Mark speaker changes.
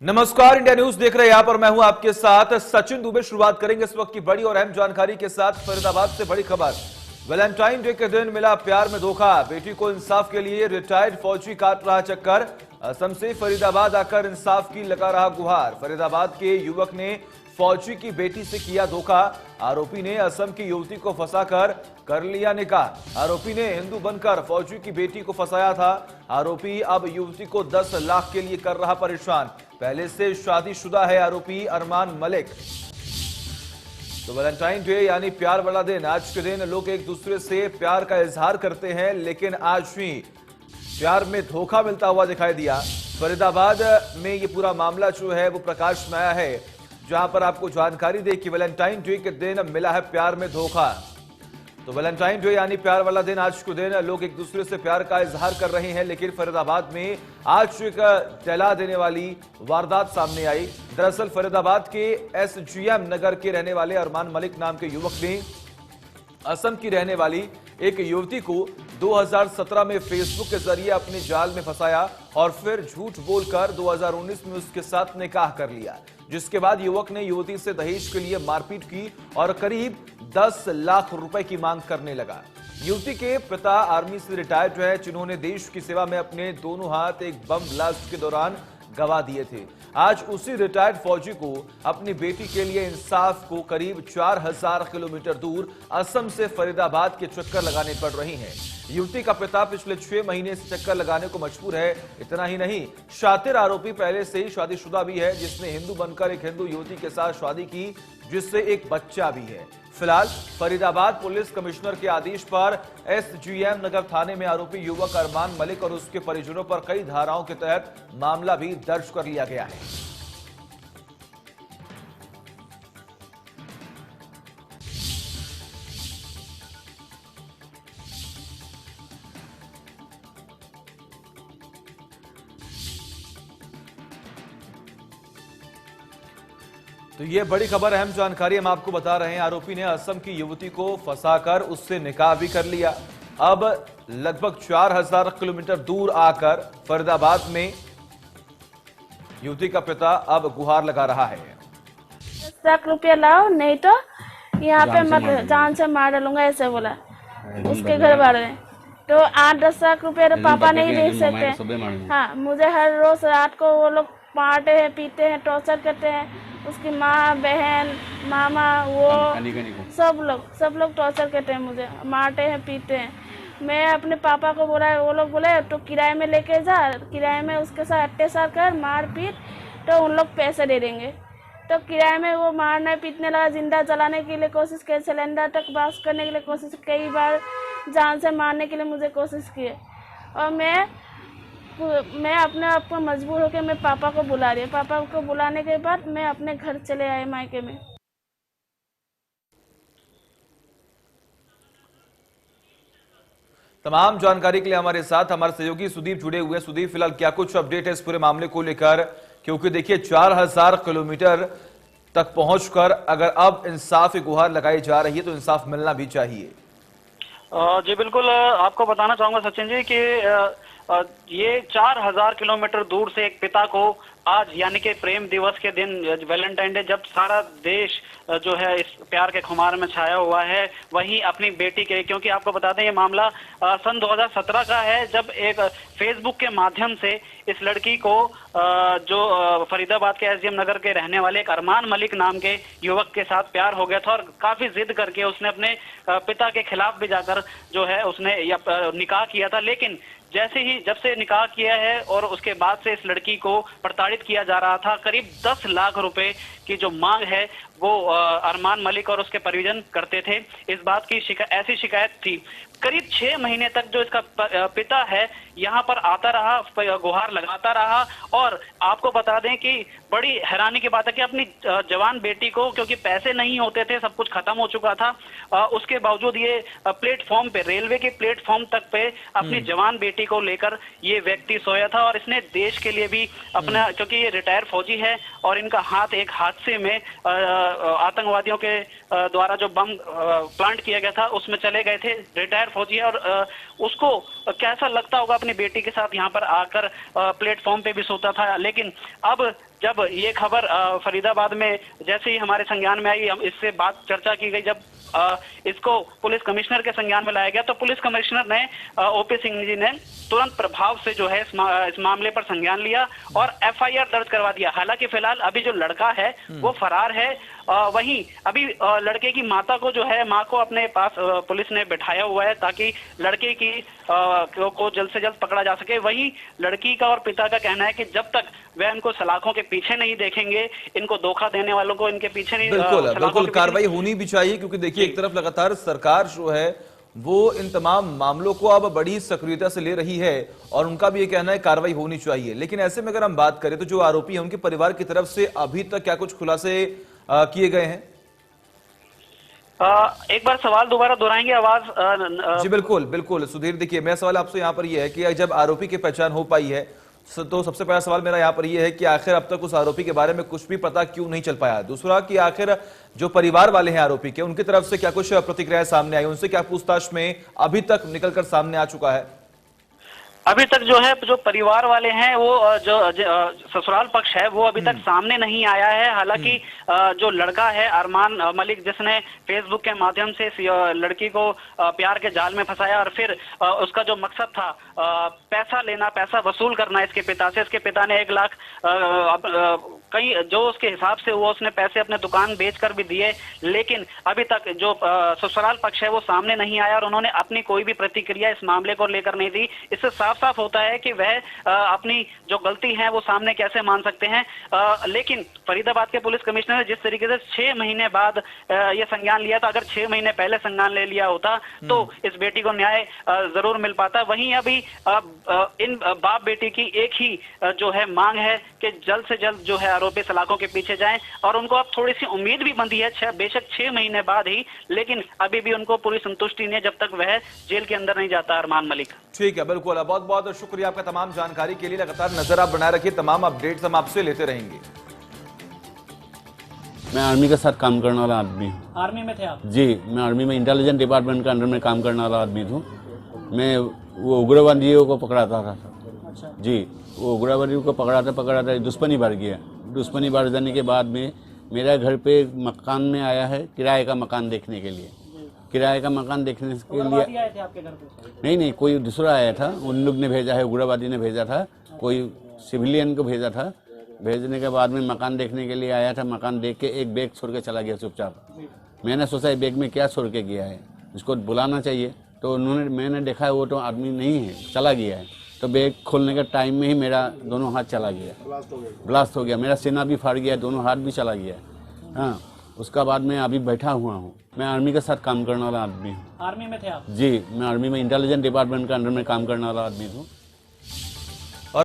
Speaker 1: नमस्कार, India news देख रहे हैं। यहां पर मैं हूं आपके साथ सचिन दुबे। शुरुआत करेंगे इस वक्त की बड़ी और अहम जानकारी के साथ। फरीदाबाद से बड़ी खबर। वैलेंटाइन डे के दिन मिला प्यार में धोखा। बेटी को इंसाफ के लिए रिटायर्ड फौजी काट रहा चक्कर। असम से फरीदाबाद आकर इंसाफ की लगा रहा गुहार। फरीदाबाद के युवक ने फौजी की बेटी से किया धोखा। आरोपी ने असम की युवती को फंसाकर कर लिया निकाह। आरोपी ने हिंदू बनकर फौजी की बेटी को फंसाया था। आरोपी अब युवती को 10 लाख के लिए कर रहा परेशान। पहले से शादीशुदा है आरोपी अरमान मलिक। तो वैलेंटाइन डे यानी प्यार वाला दिन। आज के दिन लोग एक दूसरे से प्यार का इजहार करते हैं, लेकिन आज भी प्यार में धोखा मिलता हुआ दिखाई दिया। फरीदाबाद में ये पूरा मामला जो है वो प्रकाश में आया है, जहां पर आपको जानकारी दे कि वैलेंटाइन डे के दिन मिला है प्यार में धोखा। तो वैलेंटाइन डे यानी प्यार वाला दिन। आज के दिन लोग एक दूसरे से प्यार का इजहार कर रहे हैं, लेकिन फरीदाबाद में आज एक जला देने वाली वारदात सामने आई। दरअसल फरीदाबाद के एसजीएम नगर के रहने वाले अरमान मलिक नाम के युवक ने असम की रहने वाली एक युवती को 2017 में फेसबुक के जरिए अपने जाल में फंसाया और फिर झूठ बोलकर 2019 में उसके साथ निकाह कर लिया, जिसके बाद युवक ने युवती से दहेज के लिए मारपीट की और करीब 10 लाख रुपए की मांग करने लगा। युवती के पिता आर्मी से रिटायर्ड है, जिन्होंने देश की सेवा में अपने दोनों हाथ एक बम ब्लास्ट के दौरान गवा दिए थे। आज उसी रिटायर्ड फौजी को अपनी बेटी के लिए इंसाफ को करीब 4000 किलोमीटर दूर असम से फरीदाबाद के चक्कर लगाने पड़ रही हैं। युवती का पिता पिछले 6 महीने से चक्कर लगाने को मजबूर है। इतना ही नहीं, शातिर आरोपी पहले से ही शादीशुदा भी है, जिसने हिंदू बनकर एक हिंदू युवती के साथ शादी की, जिससे एक बच्चा भी है। फिलहाल फरीदाबाद पुलिस कमिश्नर के आदेश पर एसजीएम नगर थाने में आरोपी युवक अरमान मलिक और उसके परिजनों पर कई धाराओं के तहत मामला भी दर्ज कर लिया गया है। तो ये बड़ी खबर, अहम जानकारी हम आपको बता रहे हैं। आरोपी ने असम की युवती को फंसाकर उससे निकाह भी कर लिया। अब लगभग 4000 किलोमीटर दूर आकर फरीदाबाद में युवती का पिता अब गुहार लगा रहा है।
Speaker 2: 10 लाख रुपया लाओ, नहीं तो यहाँ पे मत, जान से मार डालूंगा, ऐसे बोला उसके घर वाले ने। तो 8-10 लाख रुपया तो पापा नहीं दे सकते। हाँ, मुझे हर रोज रात को वो लोग मारते हैं, पीते हैं, टॉर्चर करते हैं। उसकी माँ, बहन, मामा, वो सब लोग टॉर्चर करते हैं, मुझे मारते हैं, पीते हैं। मैं अपने पापा को बोला, वो लोग बोले तो किराए में लेके जा, किराए में उसके साथ अत्याचार कर, मार पीट, तो उन लोग पैसे दे देंगे। तो किराए में वो मारने पीटने लगा, जिंदा जलाने के लिए कोशिश की, सिलेंडर तक बास करने के लिए कोशिश, कई बार जान से मारने के लिए मुझे कोशिश की। और मैं अपने आप को मजबूर होकर मैं पापा को बुला रही हूँ। पापा को बुलाने के बाद मैं अपने घर चले आए मायके में।
Speaker 1: तमाम जानकारी के लिए हमारे साथ हमारे सहयोगी सुदीप जुड़े हुए हैं। सुदीप, फिलहाल क्या कुछ अपडेट है इस पूरे मामले को लेकर? क्योंकि देखिए 4000 किलोमीटर तक पहुंचकर अगर अब इंसाफ की गुहार लगाई जा रही है तो इंसाफ मिलना भी चाहिए।
Speaker 3: जी बिल्कुल, आपको बताना चाहूंगा सचिन जी कि ये 4000 किलोमीटर दूर से एक पिता को आज यानी कि प्रेम दिवस के दिन, वैलेंटाइन डे, जब सारा देश जो है इस प्यार के खुमार में छाया हुआ है, वहीं अपनी बेटी के, क्योंकि आपको बता दें ये मामला सन 2017 का है, जब एक फेसबुक के माध्यम से इस लड़की को जो फरीदाबाद के एसजीएम नगर के रहने वाले एक अरमान मलिक नाम के युवक के साथ प्यार हो गया था और काफी जिद करके उसने अपने पिता के खिलाफ भी जाकर जो है उसने निकाह किया था। लेकिन जैसे ही जब से निकाह किया है और उसके बाद से इस लड़की को प्रताड़ित किया जा रहा था। करीब 10 लाख रुपए की जो मांग है वो अरमान मलिक और उसके परिजन करते थे। इस बात की ऐसी शिकायत थी। करीब 6 महीने तक जो इसका पिता है यहाँ पर आता रहा, गुहार लगाता रहा। और आपको बता दें कि बड़ी हैरानी की बात है कि अपनी जवान बेटी को, क्योंकि पैसे नहीं होते थे, सब कुछ खत्म हो चुका था, उसके बावजूद ये प्लेटफॉर्म पे, रेलवे के प्लेटफॉर्म तक पे अपनी जवान बेटी को लेकर ये व्यक्ति सोया था। और इसने देश के लिए भी अपना, क्योंकि ये रिटायर फौजी है और इनका हाथ एक हादसे में आतंकवादियों के द्वारा जो बम प्लांट किया गया था उसमें चले गए थे। रिटायर फौजी है और उसको कैसा लगता होगा अपनी बेटी के साथ यहाँ पर आकर प्लेटफॉर्म पे भी सोता था। लेकिन अब जब ये खबर फरीदाबाद में जैसे ही हमारे संज्ञान में आई, हम इससे बात चर्चा की गई, जब इसको पुलिस कमिश्नर के संज्ञान में लाया गया तो पुलिस कमिश्नर ने ओपी सिंह जी ने तुरंत प्रभाव से जो है इस मामले पर संज्ञान लिया और एफआईआर दर्ज करवा दिया। हालांकि फिलहाल अभी जो लड़का है वो फरार है। वहीं अभी लड़के की माता को जो है, मां को अपने पास पुलिस ने बिठाया हुआ है ताकि लड़के की को जल्द से जल्द पकड़ा जा सके। वहीं लड़की का और पिता का कहना है कि जब तक वह इनको सलाखों के पीछे नहीं देखेंगे, इनको धोखा देने वालों को इनके पीछे नहीं,
Speaker 1: बिल्कुल कार्रवाई होनी भी चाहिए, क्योंकि देखिए एक तरफ लगातार सरकार जो है वो इन तमाम मामलों को अब बड़ी सक्रियता से ले रही है और उनका भी ये कहना है कार्रवाई होनी चाहिए। लेकिन ऐसे में अगर हम बात करें तो जो आरोपी है उनके परिवार की तरफ से अभी तक क्या कुछ खुलासे किए गए हैं?
Speaker 3: एक बार सवाल दोबारा दोहराएंगे, आवाज
Speaker 1: जी बिल्कुल बिल्कुल सुधीर। देखिए मेरा सवाल आपसे यहाँ पर यह है कि जब आरोपी की पहचान हो पाई है तो सबसे पहला सवाल मेरा यहाँ पर यह है कि आखिर अब तक उस आरोपी के बारे में कुछ भी पता क्यों नहीं चल पाया। दूसरा कि आखिर जो परिवार वाले हैं आरोपी के, उनकी तरफ से क्या कुछ प्रतिक्रियाएं सामने आई, उनसे क्या पूछताछ में अभी तक निकलकर सामने आ चुका है?
Speaker 3: अभी तक जो है जो परिवार वाले हैं वो जो ससुराल पक्ष है वो अभी तक सामने नहीं आया है। हालांकि जो लड़का है अरमान मलिक, जिसने फेसबुक के माध्यम से लड़की को प्यार के जाल में फंसाया और फिर उसका जो मकसद था पैसा लेना, पैसा वसूल करना इसके पिता से, इसके पिता ने 1 लाख कई जो उसके हिसाब से हुआ उसने पैसे अपने दुकान बेचकर भी दिए। लेकिन अभी तक जो ससुराल पक्ष है वो सामने नहीं आया और उन्होंने अपनी कोई भी प्रतिक्रिया इस मामले को लेकर नहीं दी। इससे साफ साफ होता है कि वह अपनी जो गलती है वो सामने कैसे मान सकते हैं। लेकिन फरीदाबाद के पुलिस कमिश्नर ने जिस तरीके से 6 महीने बाद ये संज्ञान लिया था, अगर 6 महीने पहले संज्ञान ले लिया होता तो इस बेटी को न्याय जरूर मिल पाता। वहीं अभी इन बाप बेटी की एक ही जो है मांग है कि जल्द से जल्द जो है आरोपी सलाखों के पीछे जाएं और उनको अब थोड़ी सी उम्मीद भी बंधी है, बेशक 6 महीने बाद ही, लेकिन अभी भी उनको पूरी संतुष्टि नहीं है जब तक वह जेल के अंदर नहीं जाता। अरमान मलिक।
Speaker 1: ठीक है, बिल्कुल। बहुत बहुत शुक्रिया आपका तमाम जानकारी के लिए। लगातार नजर आप बनाए रखिए, तमाम अपडेट्स हम आपसे लेते रहेंगे।
Speaker 4: मैं आर्मी के साथ काम करने वाला आदमी हूँ।
Speaker 5: आर्मी में थे आप?
Speaker 4: जी, मैं आर्मी में इंटेलिजेंस डिपार्टमेंट के अंडर में काम करने वाला आदमी हूँ। मैं वो उग्रवादियों को पकड़ाता था।
Speaker 5: अच्छा।
Speaker 4: जी, वो उग्रवादियों को पकड़ाता दुश्मनी बढ़ गया। दुश्मनी बढ़ जाने के बाद में मेरा घर पे मकान में आया है किराए का मकान देखने के लिए। किराए का मकान देखने के लिए
Speaker 5: आए थे आपके घर पे?
Speaker 4: नहीं, कोई दूसरा आया था, उन लोग ने भेजा है, उग्रवादी ने भेजा था, कोई सिविलियन को भेजा था। भेजने के बाद में मकान देखने के लिए आया था। मकान देख के एक बैग छोड़ के चला गया चुपचाप। मैंने सोचा बैग में क्या छोड़ के गया है, इसको बुलाना चाहिए। तो मैंने देखा है वो तो आदमी नहीं है, चला गया है। तो बैग खोलने के टाइम में ही मेरा दोनों हाथ चला गया, ब्लास्ट हो गया। मेरा सीना भी फाड़ गया, दोनों हाथ भी चला गया। हाँ, उसका बाद मैं अभी बैठा हुआ हूँ। मैं आर्मी के साथ काम करने वाला आदमी हूँ।
Speaker 5: आर्मी में थे आप?
Speaker 4: जी, मैं आर्मी में इंटेलिजेंस डिपार्टमेंट के अंडर में काम करने वाला आदमी हूँ।